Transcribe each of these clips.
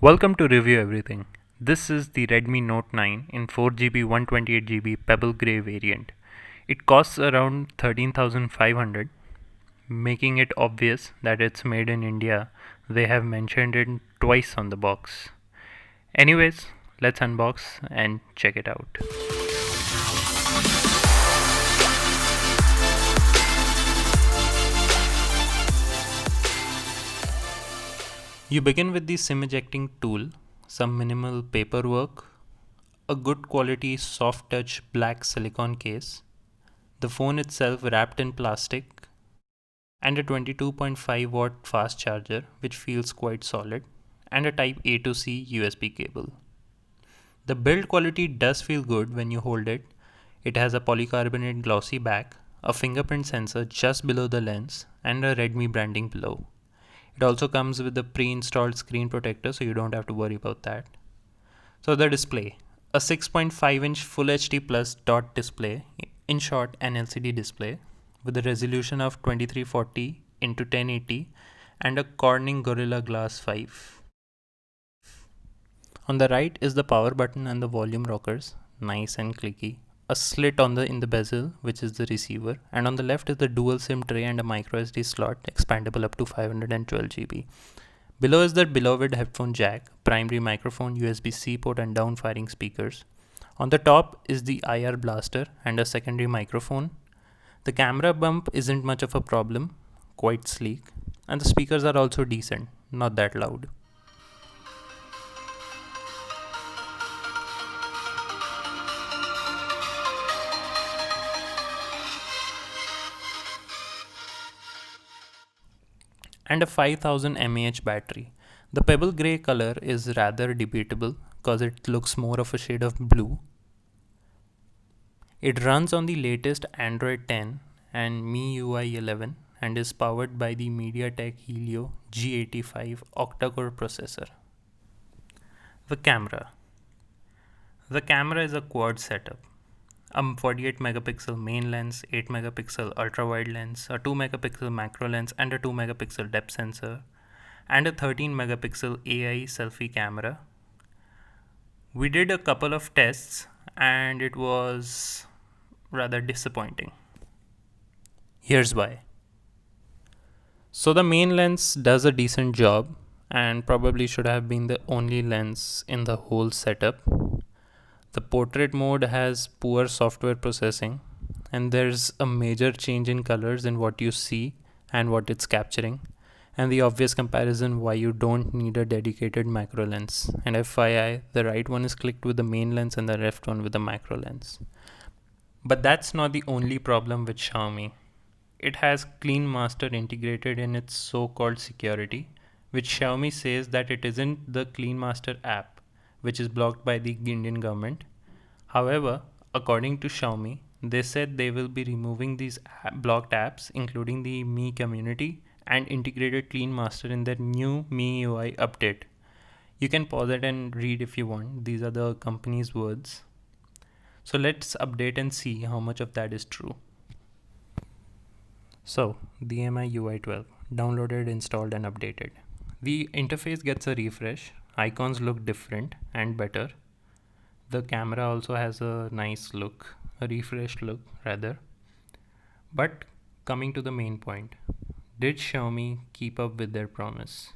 Welcome to Review Everything. This is the Redmi Note 9 in 4GB 128GB Pebble Grey variant. It costs around 13,500, making it obvious that it's made in India. They have mentioned it twice on the box. Anyways, let's unbox and check it out. You begin with the SIM ejecting tool, some minimal paperwork, a good quality soft touch black silicone case, the phone itself wrapped in plastic, and a 22.5 watt fast charger which feels quite solid, and a type A to C USB cable. The build quality does feel good when you hold it. It has a polycarbonate glossy back, a fingerprint sensor just below the lens, and a Redmi branding below. It also comes with a pre-installed screen protector, so you don't have to worry about that. So the display, a 6.5-inch Full HD Plus dot display, in short an LCD display, with a resolution of 2340 into 1080 and a Corning Gorilla Glass 5. On the right is the power button and the volume rockers, nice and clicky. A slit in the bezel, which is the receiver, and on the left is the dual SIM tray and a micro SD slot expandable up to 512GB. Below is the beloved headphone jack, primary microphone, USB-C port and down-firing speakers. On the top is the IR blaster and a secondary microphone. The camera bump isn't much of a problem, quite sleek, and the speakers are also decent, not that loud. And a 5000 mAh battery. The pebble grey color is rather debatable because it looks more of a shade of blue. It runs on the latest Android 10 and MIUI 11 and is powered by the MediaTek Helio G85 octa-core processor. The camera. The camera is a quad setup. A 48 megapixel main lens, 8 megapixel ultra wide lens, a 2 megapixel macro lens and a 2 megapixel depth sensor, and a 13 megapixel AI selfie camera. We did a couple of tests and it was rather disappointing. Here's why. So the main lens does a decent job and probably should have been the only lens in the whole setup. The portrait mode has poor software processing and there's a major change in colors in what you see and what it's capturing, and the obvious comparison why you don't need a dedicated macro lens. And FYI, the right one is clicked with the main lens and the left one with the macro lens. But that's not the only problem with Xiaomi. It has Clean Master integrated in its so-called security, which Xiaomi says that it isn't the Clean Master app, which is blocked by the Indian government. However, according to Xiaomi, they said they will be removing these blocked apps, including the Mi community, and integrated Clean Master in their new MIUI update. You can pause it and read if you want. These are the company's words. So let's update and see how much of that is true. So, the MIUI 12, downloaded, installed and updated. The interface gets a refresh. Icons look different and better. The camera also has a nice look, a refreshed look rather. But coming to the main point, did Xiaomi keep up with their promise?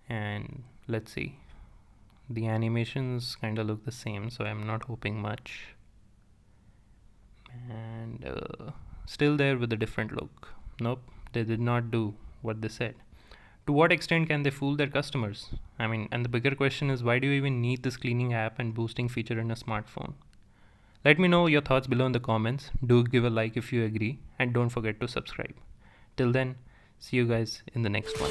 And let's see. The animations kind of look the same, so I'm not hoping much. And still there with a different look. Nope, they did not do what they said. To what extent can they fool their customers? And the bigger question is, why do you even need this cleaning app and boosting feature in a smartphone? Let me know your thoughts below in the comments. Do give a like if you agree and don't forget to subscribe. Till then, see you guys in the next one.